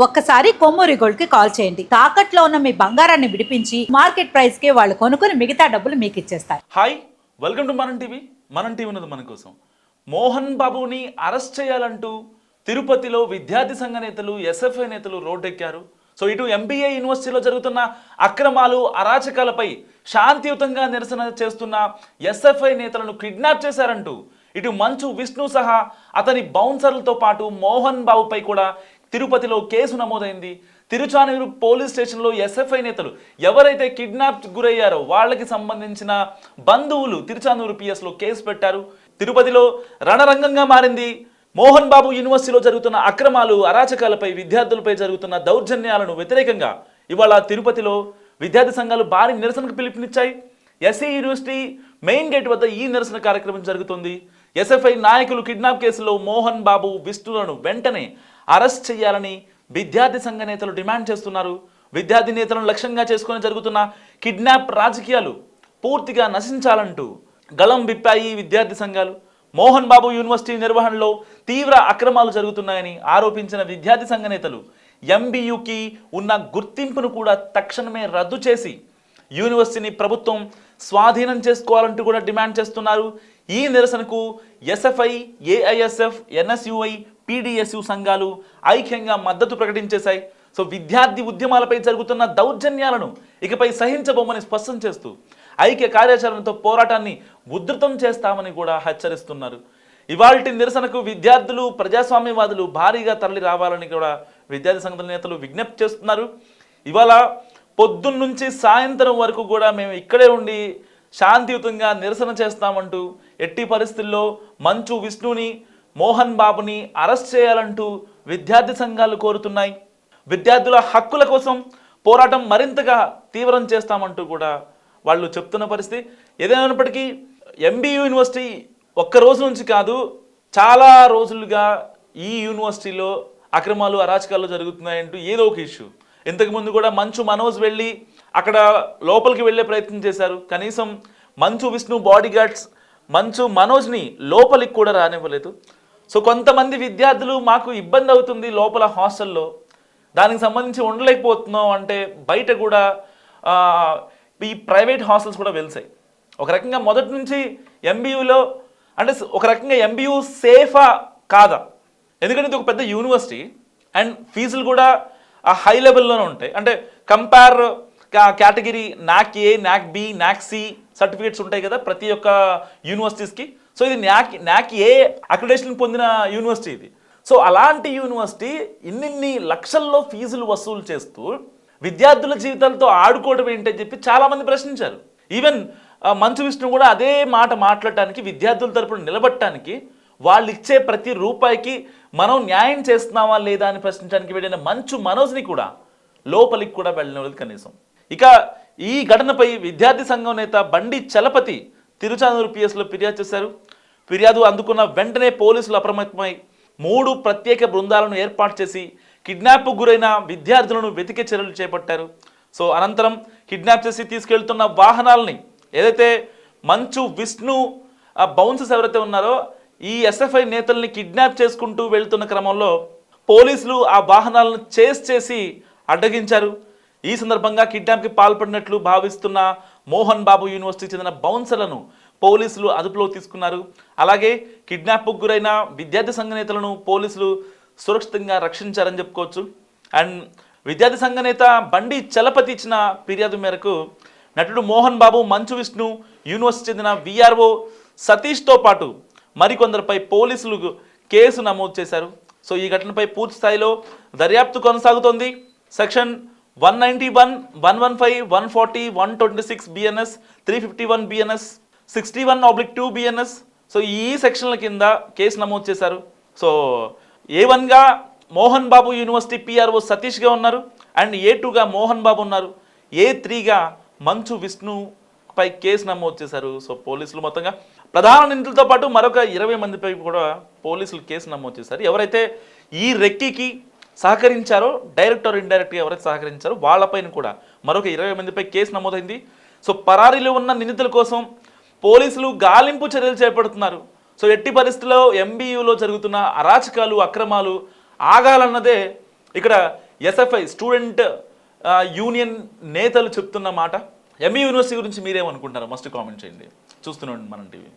ఒక్కసారి కొమ్మూరి గోల్డ్ కి కాల్ చేయండి. తాకట్లో ఉన్న మీ బంగారాన్ని విడిపించి మార్కెట్ ప్రైస్ కి వాళ్ళు కొనుక్కుని మిగతా డబ్బులు మీకు ఇచ్చేస్తారు. హాయ్, వెల్కమ్ టు మనం టీవీ. మనం టీవీ ఉన్నది మన కోసం. మోహన్ బాబుని అరెస్ట్ చేయాలంటూ తిరుపతిలో విద్యార్థి సంఘ నేతలు, ఎస్ఎఫ్ఐ నేతలు రోడ్డెక్కారు. సో ఇటు ఎంబీఏ యూనివర్సిటీలో జరుగుతున్న అక్రమాలు, అరాచకాలపై శాంతియుతంగా నిరసన చేస్తున్న ఎస్ఎఫ్ఐ నేతలను కిడ్నాప్ చేశారంటూ ఇటు మంచు విష్ణు సహా అతని బౌన్సర్లతో పాటు మోహన్ బాబుపై కూడా తిరుపతిలో కేసు నమోదైంది. తిరుచానూరు పోలీస్ స్టేషన్లో ఎస్ఎఫ్ఐ నేతలు ఎవరైతే కిడ్నాప్ గురయ్యారో వాళ్ళకి సంబంధించిన బంధువులు తిరుచానూరు పిఎస్లో కేసు పెట్టారు. తిరుపతిలో రణరంగంగా మారింది. మోహన్ బాబు యూనివర్సిటీలో జరుగుతున్న అక్రమాలు, అరాచకాలపై, విద్యార్థులపై జరుగుతున్న దౌర్జన్యాలను వ్యతిరేకంగా ఇవాళ తిరుపతిలో విద్యార్థి సంఘాలు భారీ నిరసనకు పిలుపునిచ్చాయి. ఎస్సీ యూనివర్సిటీ మెయిన్ గేట్ వద్ద ఈ నిరసన కార్యక్రమం జరుగుతుంది. ఎస్ఎఫ్ఐ నాయకులు కిడ్నాప్ కేసులో మోహన్ బాబు, విష్ణులను వెంటనే అరెస్ట్ చేయాలని విద్యార్థి సంఘ నేతలు డిమాండ్ చేస్తున్నారు. విద్యార్థి నేతలను లక్ష్యంగా చేసుకుని జరుగుతున్న కిడ్నాప్ రాజకీయాలు పూర్తిగా నశించాలంటూ గళం విప్పాయి విద్యార్థి సంఘాలు. మోహన్ బాబు యూనివర్సిటీ నిర్వహణలో తీవ్ర అక్రమాలు జరుగుతున్నాయని ఆరోపించిన విద్యార్థి సంఘ నేతలు ఎంబీయూకి ఉన్న గుర్తింపును కూడా తక్షణమే రద్దు చేసి యూనివర్సిటీని ప్రభుత్వం స్వాధీనం చేసుకోవాలంటూ కూడా డిమాండ్ చేస్తున్నారు. ఈ నిరసనకు ఎస్ఎఫ్ఐ, ఏఐఎస్ఎఫ్, ఎన్ఎస్యుఐ, పీడిఎస్యు సంఘాలు ఐక్యంగా మద్దతు ప్రకటించేశాయి. సో విద్యార్థి ఉద్యమాలపై జరుగుతున్న దౌర్జన్యాలను ఇకపై సహించబోమని స్పష్టం చేస్తూ ఐక్య కార్యాచరణతో పోరాటాన్ని ఉధృతం చేస్తామని కూడా హెచ్చరిస్తున్నారు. ఇవాల్టి నిరసనకు విద్యార్థులు, ప్రజాస్వామ్యవాదులు భారీగా తరలి రావాలని కూడా విద్యార్థి సంఘాల నేతలు విజ్ఞప్తి చేస్తున్నారు. ఇవాళ పొద్దున్న నుంచి సాయంత్రం వరకు కూడా మేము ఇక్కడే ఉండి శాంతియుతంగా నిరసన చేస్తామంటూ ఎట్టి పరిస్థితుల్లో మంచు విష్ణుని, మోహన్ బాబుని అరెస్ట్ చేయాలంటూ విద్యార్థి సంఘాలు కోరుతున్నాయి. విద్యార్థుల హక్కుల కోసం పోరాటం మరింతగా తీవ్రం చేస్తామంటూ కూడా వాళ్ళు చెప్తున్న పరిస్థితి. ఏదైనప్పటికీ ఎంబీయూ యూనివర్సిటీ ఒక్క రోజు నుంచి కాదు, చాలా రోజులుగా ఈ యూనివర్సిటీలో అక్రమాలు, అరాచకాలు జరుగుతున్నాయంటూ ఏదో ఒక ఇష్యూ. ఇంతకుముందు కూడా మంచు మనోజ్ వెళ్ళి అక్కడ లోపలికి వెళ్ళే ప్రయత్నం చేశారు. కనీసం మంచు విష్ణు బాడీ గార్డ్స్ మంచు మనోజ్ని లోపలికి కూడా రానివ్వలేదు. సో కొంతమంది విద్యార్థులు మాకు ఇబ్బంది అవుతుంది లోపల హాస్టల్లో, దానికి సంబంధించి ఉండలేకపోతున్నాం అంటే బయట కూడా ఈ ప్రైవేట్ హాస్టల్స్ కూడా వెలిసాయి. ఒక రకంగా మొదటి నుంచి ఎంబీయూలో అంటే ఒక రకంగా ఎంబీయూ సేఫా కాదా? ఎందుకంటే ఇది ఒక పెద్ద యూనివర్సిటీ అండ్ ఫీజులు కూడా హై లెవెల్లోనే ఉంటాయి. అంటే కంపేర్ కేటగిరీ నాక్ ఏ, నాక్ బి, నాక్ సి సర్టిఫికేట్స్ ఉంటాయి కదా ప్రతి ఒక్క యూనివర్సిటీస్కి. సో ఇది నాక్ ఏ అక్రిడేషన్ పొందిన యూనివర్సిటీ ఇది. సో అలాంటి యూనివర్సిటీ ఇన్ని లక్షల్లో ఫీజులు వసూలు చేస్తూ విద్యార్థుల జీవితాలతో ఆడుకోవడం ఏంటని చెప్పి చాలామంది ప్రశ్నించారు. ఈవెన్ మంచు విష్ణు కూడా అదే మాట మాట్లాడటానికి, విద్యార్థుల తరపున నిలబడటానికి, వాళ్ళు ఇచ్చే ప్రతి రూపాయికి మనం న్యాయం చేస్తున్నామా లేదా అని ప్రశ్నించడానికి వెళ్ళిన మంచు మనోజ్ని కూడా లోపలికి కూడా వెళ్ళినది కనీసం. ఇక ఈ ఘటనపై విద్యార్థి సంఘం నేత బండి చలపతి తిరుచానూరు పిఎస్లో ఫిర్యాదు చేశారు. ఫిర్యాదు అందుకున్న వెంటనే పోలీసులు అప్రమత్తమై 3 ప్రత్యేక బృందాలను ఏర్పాటు చేసి కిడ్నాప్కు గురైన విద్యార్థులను వెతికే చర్యలు చేపట్టారు. సో అనంతరం కిడ్నాప్ చేసి తీసుకెళ్తున్న వాహనాలని ఏదైతే మంచు విష్ణు బౌన్సర్స్ ఎవరైతే ఉన్నారో ఈ ఎస్ఎఫ్ఐ నేతల్ని కిడ్నాప్ చేసుకుంటూ వెళ్తున్న క్రమంలో పోలీసులు ఆ వాహనాలను చేసి అడ్డగించారు. ఈ సందర్భంగా కిడ్నాప్కి పాల్పడినట్లు భావిస్తున్న మోహన్ బాబు యూనివర్సిటీకి చెందిన బౌన్సర్లను పోలీసులు అదుపులోకి తీసుకున్నారు. అలాగే కిడ్నాప్కు గురైన విద్యార్థి సంఘ నేతలను పోలీసులు సురక్షితంగా రక్షించారని చెప్పుకోవచ్చు. అండ్ విద్యార్థి సంఘ నేత బండి చలపతి ఇచ్చిన ఫిర్యాదు మేరకు నటుడు మోహన్ బాబు, మంచు విష్ణు, యూనివర్సిటీ చెందిన విఆర్ఓ సతీష్తో పాటు మరికొందరిపై పోలీసులు కేసు నమోదు చేశారు. సో ఈ ఘటనపై పూర్తి స్థాయిలో దర్యాప్తు కొనసాగుతోంది. Section 191, 115, 140, 126 BNS, 351 BNS, 61/2 BNS. So ఈ సెక్షన్ల కింద కేసు నమోదు చేశారు. So A1గా Mohan Babu university PRO సతీష్గా ఉన్నారు. అండ్ A2గా మోహన్ బాబు ఉన్నారు. A3గా మంచు విష్ణుపై కేసు నమోదు చేశారు. సో పోలీసులు మొత్తంగా ప్రధాన నిందితులతో పాటు మరొక 20 మందిపై కూడా పోలీసులు కేసు నమోదు చేశారు. ఎవరైతే ఈ రెక్కీకి సహకరించారో, డైరెక్ట్ ఆర్ ఇండైరెక్ట్గా ఎవరైతే సహకరించారో వాళ్ళపైన కూడా మరొక 20 మందిపై కేసు నమోదైంది. సో పరారీలో ఉన్న నిందితుల కోసం పోలీసులు గాలింపు చర్యలు చేపడుతున్నారు. సో ఎట్టి పరిస్థితుల్లో ఎంబీయూలో జరుగుతున్న అరాచకాలు, అక్రమాలు ఆగాలన్నదే ఇక్కడ ఎస్ఎఫ్ఐ స్టూడెంట్ యూనియన్ నేతలు చెప్తున్న మాట. ఎంఈ యూనివర్సిటీ గురించి మీరేమనుకుంటారో మస్ట్ కామెంట్ చేయండి. చూస్తున్నాండి మనం టీవీ.